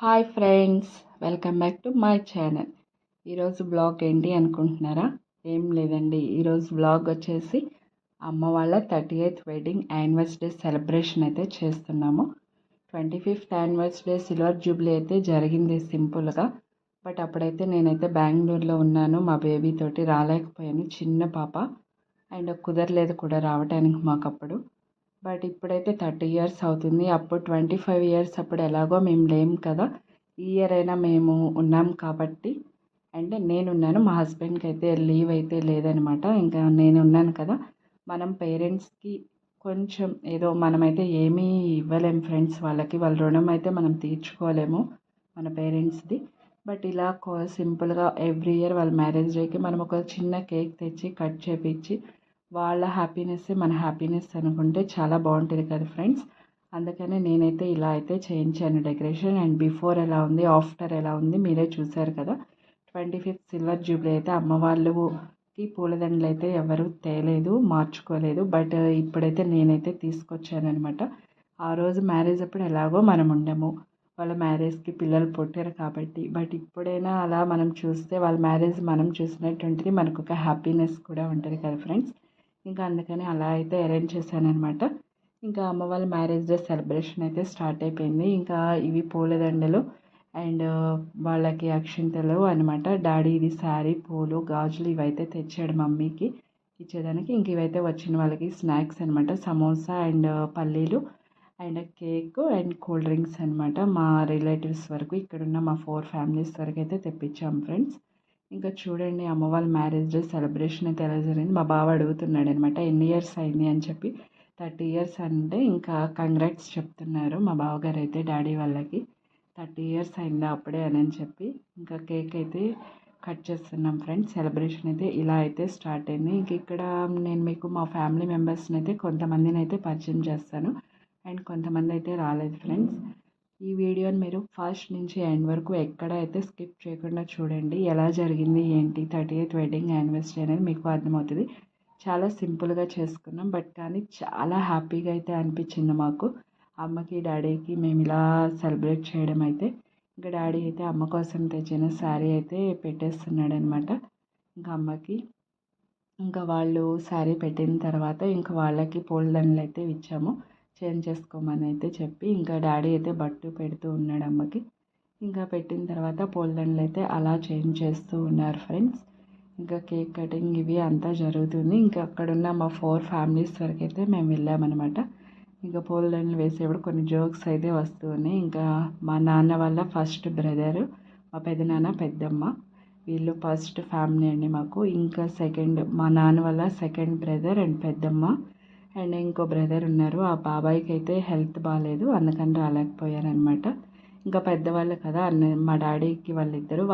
Hi friends, welcome back to my channel. ఈరోజు blog ఏంటి అనుకుంటున్నారా? ఏం లేదండి, ఈరోజు బ్లాగ్ వచ్చేసి అమ్మ వాళ్ళ 38th వెడ్డింగ్ యానివర్సరీ సెలబ్రేషన్ అయితే చేస్తున్నాము. 25th యానివర్సరీ సిల్వర్ జూబ్లీ అయితే జరిగింది సింపుల్గా. బట్ అప్పుడైతే నేనైతే బెంగళూరులో ఉన్నాను, మా బేబీ తోటి రాలేకపోయాను, చిన్న పాప అండ్ కుదరలేదు కూడా రావడానికి మాకు అప్పుడు. బట్ ఇప్పుడైతే 30 ఇయర్స్ అవుతుంది. అప్పుడు 25 ఇయర్స్ అప్పుడు ఎలాగో మేము లేము కదా, ఈ ఇయర్ అయినా మేము ఉన్నాం కాబట్టి. అంటే నేనున్నాను, మా హస్బెండ్కి అయితే లీవ్ అయితే లేదనమాట. ఇంకా నేను ఉన్నాను కదా, మనం పేరెంట్స్కి కొంచెం ఏదో మనమైతే ఏమీ ఇవ్వలేము ఫ్రెండ్స్, వాళ్ళ రుణం అయితే మనం తీర్చుకోలేము మన పేరెంట్స్ది. బట్ ఇలా సింపుల్గా ఎవ్రీ ఇయర్ వాళ్ళ మ్యారేజ్ డేకి మనం ఒక చిన్న కేక్ తెచ్చి కట్ చేపించి వాళ్ళ హ్యాపీనెస్ మన హ్యాపీనెస్ అనుకుంటే చాలా బాగుంటుంది కదా ఫ్రెండ్స్. అందుకనే నేనైతే ఇలా అయితే చేయించాను డెకరేషన్. అండ్ బిఫోర్ ఎలా ఉంది, ఆఫ్టర్ ఎలా ఉంది మీరే చూశారు కదా. 25th సిల్వర్ జూబ్లీ అయితే అమ్మ వాళ్ళకి పూలదండలు అయితే ఎవరు తేలేదు, మార్చుకోలేదు. బట్ ఇప్పుడైతే నేనైతే తీసుకొచ్చాను అనమాట. ఆ రోజు మ్యారేజ్ అప్పుడు ఎలాగో మనం ఉండము, వాళ్ళ మ్యారేజ్కి పిల్లలు పుట్టారు కాబట్టి. బట్ ఇప్పుడైనా అలా మనం చూస్తే వాళ్ళ మ్యారేజ్ మనం చూసినటువంటిది మనకు ఒక హ్యాపీనెస్ కూడా ఉంటుంది కదా ఫ్రెండ్స్. ఇంకా అందుకని అలా అయితే అరేంజ్ చేశానమాట. ఇంకా అమ్మ వాళ్ళ మ్యారేజ్ డే సెలబ్రేషన్ అయితే స్టార్ట్ అయిపోయింది. ఇంకా ఇవి పూలదండలు అండ్ వాళ్ళకి అక్షింతలు అనమాట. డాడీ ఇది శారీ, పూలు, గాజులు ఇవైతే తెచ్చాడు మమ్మీకి ఇచ్చేదానికి. ఇంక ఇవైతే వచ్చిన వాళ్ళకి స్నాక్స్ అనమాట, సమోసా అండ్ పల్లీలు and cake and cool drinks అనమాట. మా రిలేటివ్స్ వరకు, ఇక్కడున్న మా 4 ఫ్యామిలీస్ వరకు అయితే తెప్పించాం ఫ్రెండ్స్. ఇంకా చూడండి అమ్మ వాళ్ళ మ్యారేజ్ డే సెలబ్రేషన్ అయితే ఎలా జరిగింది. మా బావ అడుగుతున్నాడు అనమాట ఎన్ని ఇయర్స్ అయింది అని చెప్పి. 30 ఇయర్స్ అంటే ఇంకా కంగ్రాట్స్ చెప్తున్నారు మా బావగారు అయితే డాడీ వాళ్ళకి. 30 ఇయర్స్ అయిందా అప్పుడే అని చెప్పి. ఇంకా కేక్ అయితే కట్ చేస్తున్నాం ఫ్రెండ్స్. సెలబ్రేషన్ అయితే ఇలా అయితే స్టార్ట్ అయింది. ఇంక ఇక్కడ నేను మీకు మా ఫ్యామిలీ మెంబర్స్ని అయితే కొంతమందిని అయితే పరిచయం చేస్తాను అండ్ కొంతమంది అయితే రాలేదు ఫ్రెండ్స్. ఈ వీడియోని మీరు ఫస్ట్ నుంచి ఎండ్ వరకు ఎక్కడ అయితే స్కిప్ చేయకుండా చూడండి. ఎలా జరిగింది ఏంటి 38th వెడ్డింగ్ యానివర్సరీ అనేది మీకు అర్థమవుతుంది. చాలా సింపుల్గా చేసుకున్నాం, బట్ కానీ చాలా హ్యాపీగా అయితే అనిపించింది మాకు. అమ్మకి డాడీకి మేము ఇలా సెలబ్రేట్ చేయడం అయితే. ఇంకా డాడీ అయితే అమ్మ కోసం తెచ్చిన శారీ అయితే పెట్టేస్తున్నాడు అనమాట. ఇంకా అమ్మకి ఇంకా వాళ్ళు శారీ పెట్టిన తర్వాత ఇంకా వాళ్ళకి పూలదండలు అయితే ఇచ్చాము, చేంజ్ చేసుకోమని అయితే చెప్పి. ఇంకా డాడీ అయితే బట్టు పెడుతూ ఉన్నాడు అమ్మకి. ఇంకా పెట్టిన తర్వాత పూలదండలు అయితే అలా చేంజ్ చేస్తూ ఉన్నారు ఫ్రెండ్స్. ఇంకా కేక్ కటింగ్ ఇవి అంతా జరుగుతుంది. ఇంకా అక్కడున్న మా 4 ఫ్యామిలీస్ వరకు అయితే మేము వెళ్ళామన్నమాట. ఇంకా పూలదండలు వేసేప్పుడు కొన్ని జోక్స్ అయితే వస్తూ ఉన్నాయి. ఇంకా మా నాన్న వాళ్ళ ఫస్ట్ బ్రదరు, మా పెదనాన్న పెద్దమ్మ, వీళ్ళు ఫస్ట్ ఫ్యామిలీ అండి మాకు. ఇంకా సెకండ్ మా నాన్న వాళ్ళ సెకండ్ బ్రదర్ అండ్ పెద్దమ్మ అండ్ ఇంకో బ్రదర్ ఉన్నారు. ఆ బాబాయ్కి అయితే హెల్త్ బాగాలేదు, అందుకని రాలేకపోయారనమాట. ఇంకా పెద్దవాళ్ళు కదా మా డాడీకి వాళ్ళిద్దరి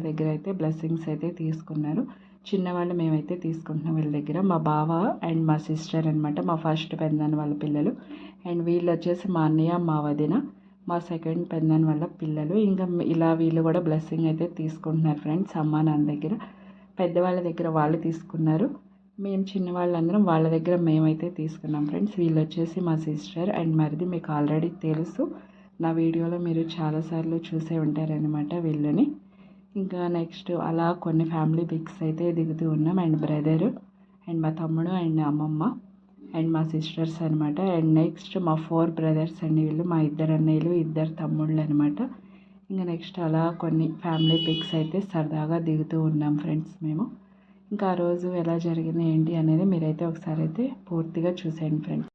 దగ్గర అయితే బ్లెస్సింగ్స్ అయితే తీసుకున్నారు. చిన్నవాళ్ళు మేమైతే తీసుకుంటున్నాం వీళ్ళ దగ్గర. మా బావ అండ్ మా సిస్టర్ అనమాట, మా ఫస్ట్ పెద్దనాన్న వాళ్ళ పిల్లలు. అండ్ వీళ్ళు వచ్చేసి మా అన్నయ్య, మా వదిన, మా సెకండ్ పెద్దనాన్న వాళ్ళ పిల్లలు. ఇంకా ఇలా వీళ్ళు కూడా బ్లెస్సింగ్ అయితే తీసుకుంటున్నారు ఫ్రెండ్స్ అమ్మ నాన్న దగ్గర. పెద్దవాళ్ళ దగ్గర వాళ్ళు తీసుకున్నారు, మేము చిన్నవాళ్ళందరం వాళ్ళ దగ్గర మేమైతే తీసుకున్నాం ఫ్రెండ్స్. వీళ్ళు వచ్చేసి మా సిస్టర్ అండ్ మరిది, మీకు ఆల్రెడీ తెలుసు, నా వీడియోలో మీరు చాలాసార్లు చూసే ఉంటారనమాట వీళ్ళని. ఇంకా నెక్స్ట్ అలా కొన్ని ఫ్యామిలీ పిక్స్ అయితే దిగుతూ ఉన్నాం. అండ్ బ్రదరు అండ్ మా తమ్ముడు అండ్ అమ్మమ్మ అండ్ మా సిస్టర్స్ అనమాట. అండ్ నెక్స్ట్ మా 4 బ్రదర్స్ అండి, వీళ్ళు మా 2 అన్నయ్యలు 2 తమ్ముళ్ళు అనమాట. ఇంకా నెక్స్ట్ అలా కొన్ని ఫ్యామిలీ పిక్స్ అయితే సరదాగా దిగుతూ ఉన్నాం ఫ్రెండ్స్ మేము. ఇంకా ఆ రోజు ఎలా జరిగింది ఏంటి అనేది మీరైతే ఒకసారి అయితే పూర్తిగా చూసేయండి ఫ్రెండ్స్.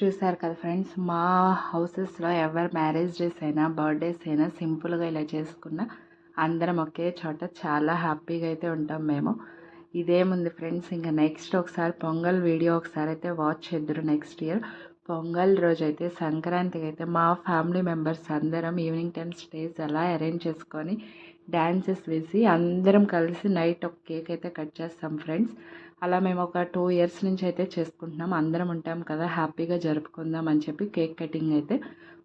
చూసారు కదా ఫ్రెండ్స్, మా హౌసెస్లో ఎవరి మ్యారేజ్ డేస్ అయినా బర్త్డేస్ అయినా సింపుల్గా ఇలా చేసుకున్న అందరం ఒకే చోట చాలా హ్యాపీగా అయితే ఉంటాం మేము. ఇదేముంది ఫ్రెండ్స్, ఇంకా నెక్స్ట్ ఒకసారి పొంగల్ వీడియో ఒకసారి అయితే వాచ్ చేద్దరు నెక్స్ట్ ఇయర్. పొంగల్ రోజు అయితే సంక్రాంతికి అయితే మా ఫ్యామిలీ మెంబర్స్ అందరం ఈవినింగ్ టైం స్టేజ్ అలా అరేంజ్ చేసుకొని డ్యాన్సెస్ వేసి అందరం కలిసి నైట్ ఒక కేక్ అయితే కట్ చేస్తాం ఫ్రెండ్స్. అలా మేము ఒక 2 ఇయర్స్ నుంచి అయితే చేసుకుంటున్నాం. అందరం ఉంటాం కదా, హ్యాపీగా జరుపుకుందాం అని చెప్పి కేక్ కటింగ్ అయితే,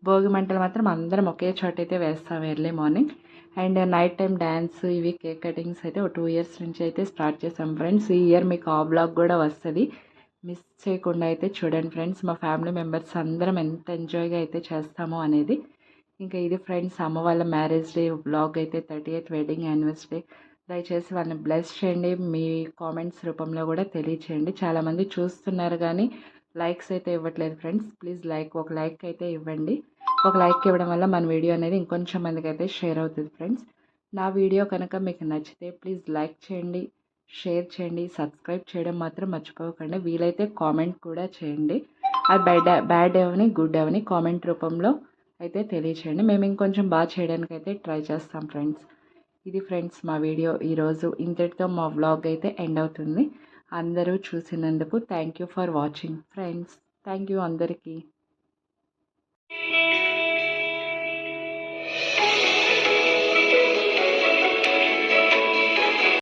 భోగి మంటలు మాత్రం అందరం ఒకే చోట అయితే వేస్తాం early morning. And night time dance ఇవి కేక్ కటింగ్స్ అయితే ఒక 2 ఇయర్స్ నుంచి అయితే స్టార్ట్ చేసాం ఫ్రెండ్స్. ఈ ఇయర్ మీకు ఆ బ్లాగ్ కూడా వస్తుంది, మిస్ చేయకుండా అయితే చూడండి ఫ్రెండ్స్. మా ఫ్యామిలీ మెంబర్స్ అందరం ఎంత ఎంజాయ్గా అయితే చేస్తామో అనేది. ఇంకా ఇది ఫ్రెండ్స్ అమ్మ వాళ్ళ మ్యారేజ్ డే బ్లాగ్ అయితే, 30th వెడ్డింగ్ యానివర్సరీ. దయచేసి వాళ్ళని బ్లెస్ చేయండి, మీ కామెంట్స్ రూపంలో కూడా తెలియచేయండి. చాలామంది చూస్తున్నారు కానీ లైక్స్ అయితే ఇవ్వట్లేదు ఫ్రెండ్స్. ప్లీజ్ ఒక లైక్ అయితే ఇవ్వండి. ఒక లైక్ ఇవ్వడం వల్ల మన వీడియో అనేది ఇంకొంచెం మందికి అయితే షేర్ అవుతుంది ఫ్రెండ్స్. నా వీడియో కనుక మీకు నచ్చితే ప్లీజ్ లైక్ చేయండి, షేర్ చేయండి, సబ్స్క్రైబ్ చేయడం మాత్రం మర్చిపోకండి. వీలైతే కామెంట్ కూడా చేయండి. అది బ్యాడ్ అవని గుడ్ అవని కామెంట్ రూపంలో అయితే తెలియచేయండి. మేము ఇంకొంచెం బాగా చేయడానికి అయితే ట్రై చేస్తాం ఫ్రెండ్స్. ఇది ఫ్రెండ్స్ మా వీడియో ఈరోజు. ఇంతటితో మా వ్లాగ్ అయితే ఎండ్ అవుతుంది. అందరూ చూసినందుకు thank you for watching friends. Thank you అందరికీ.